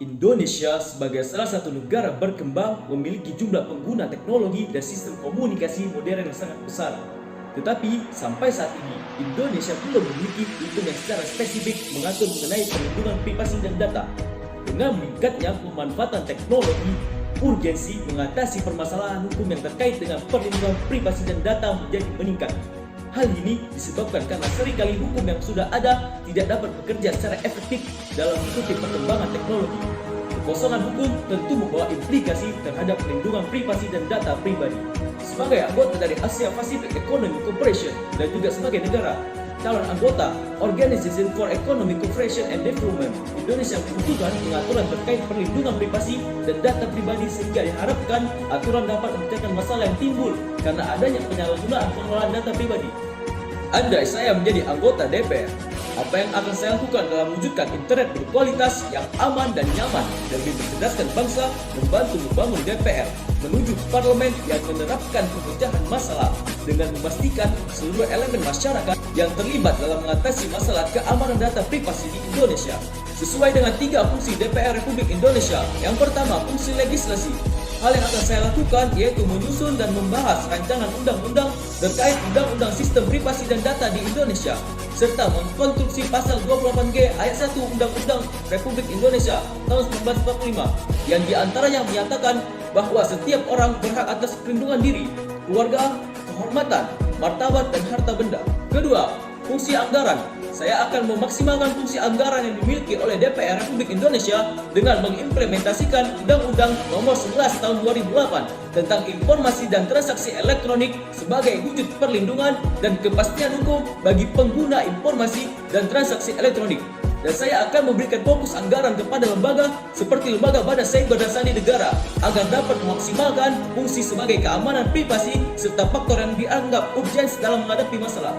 Indonesia sebagai salah satu negara berkembang memiliki jumlah pengguna teknologi dan sistem komunikasi modern yang sangat besar. Tetapi sampai saat ini, Indonesia belum memiliki hukum yang secara spesifik mengatur mengenai perlindungan privasi dan data. Dengan meningkatnya pemanfaatan teknologi, urgensi mengatasi permasalahan hukum yang terkait dengan perlindungan privasi dan data menjadi meningkat. Hal ini disebabkan karena seringkali hukum yang sudah ada tidak dapat bekerja secara efektif dalam mengikuti perkembangan teknologi. Kekosongan hukum tentu membawa implikasi terhadap perlindungan privasi dan data pribadi. Sebagai anggota dari Asia Pacific Economic Cooperation dan juga sebagai negara calon anggota Organization for Economic Cooperation and Development, Indonesia membutuhkan pengaturan terkait perlindungan privasi dan data pribadi sehingga diharapkan aturan dapat memecahkan masalah yang timbul karena adanya penyalahgunaan pengelolaan data pribadi. Andai saya menjadi anggota DPR, apa yang akan saya lakukan dalam mewujudkan internet berkualitas yang aman dan nyaman demi mencerdaskan bangsa, membantu membangun DPR menuju parlemen yang menerapkan pemecahan masalah dengan memastikan seluruh elemen masyarakat yang terlibat dalam mengatasi masalah keamanan data privasi di Indonesia sesuai dengan 3 fungsi DPR Republik Indonesia. Yang pertama, fungsi legislasi. Hal yang akan saya lakukan yaitu menyusun dan membahas rancangan undang-undang terkait undang-undang sistem privasi dan data di Indonesia serta mengkonstruksi pasal 28G ayat 1 Undang-Undang Republik Indonesia tahun 1945 yang diantaranya menyatakan bahwa setiap orang berhak atas perlindungan diri, keluarga, kehormatan, martabat, dan harta benda. Kedua, fungsi anggaran. Saya akan memaksimalkan fungsi anggaran yang dimiliki oleh DPR Republik Indonesia dengan mengimplementasikan Undang-Undang Nomor 11 Tahun 2008 tentang informasi dan transaksi elektronik sebagai wujud perlindungan dan kepastian hukum bagi pengguna informasi dan transaksi elektronik. Dan saya akan memberikan fokus anggaran kepada lembaga seperti Lembaga Badan Cyber dan Sandi Negara agar dapat memaksimalkan fungsi sebagai keamanan privasi serta faktor yang dianggap urgent dalam menghadapi masalah.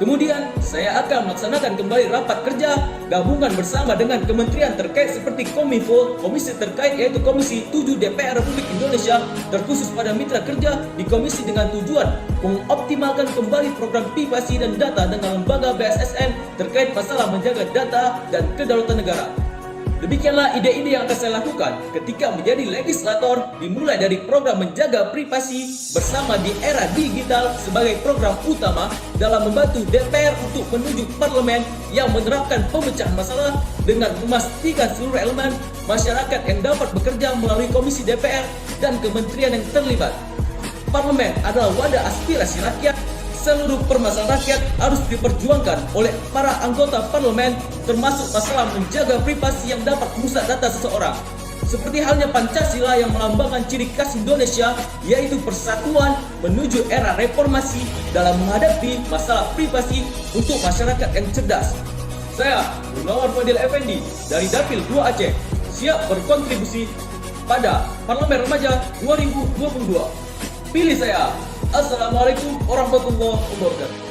Kemudian, saya akan melaksanakan kembali rapat kerja gabungan bersama dengan kementerian terkait seperti Kominfo, komisi terkait yaitu Komisi 7 DPR Republik Indonesia, terkhusus pada mitra kerja di komisi dengan tujuan mengoptimalkan kembali program privasi dan data dengan lembaga BSSN terkait masalah menjaga data dan kedaulatan negara. Demikianlah ide-ide yang akan saya lakukan ketika menjadi legislator, dimulai dari program menjaga privasi bersama di era digital sebagai program utama dalam membantu DPR untuk menuju parlemen yang menerapkan pemecahan masalah dengan memastikan seluruh elemen masyarakat yang dapat bekerja melalui komisi DPR dan kementerian yang terlibat. Parlemen adalah wadah aspirasi rakyat. Seluruh permasalahan rakyat harus diperjuangkan oleh para anggota parlemen, termasuk masalah menjaga privasi yang dapat merusak data seseorang. Seperti halnya Pancasila yang melambangkan ciri khas Indonesia, yaitu persatuan menuju era reformasi dalam menghadapi masalah privasi untuk masyarakat yang cerdas. Saya, Gunawan Fadil Effendi dari Dapil 2 Aceh, siap berkontribusi pada Parlemen Remaja 2022. Pilih saya. Assalamualaikum warahmatullahi wabarakatuh.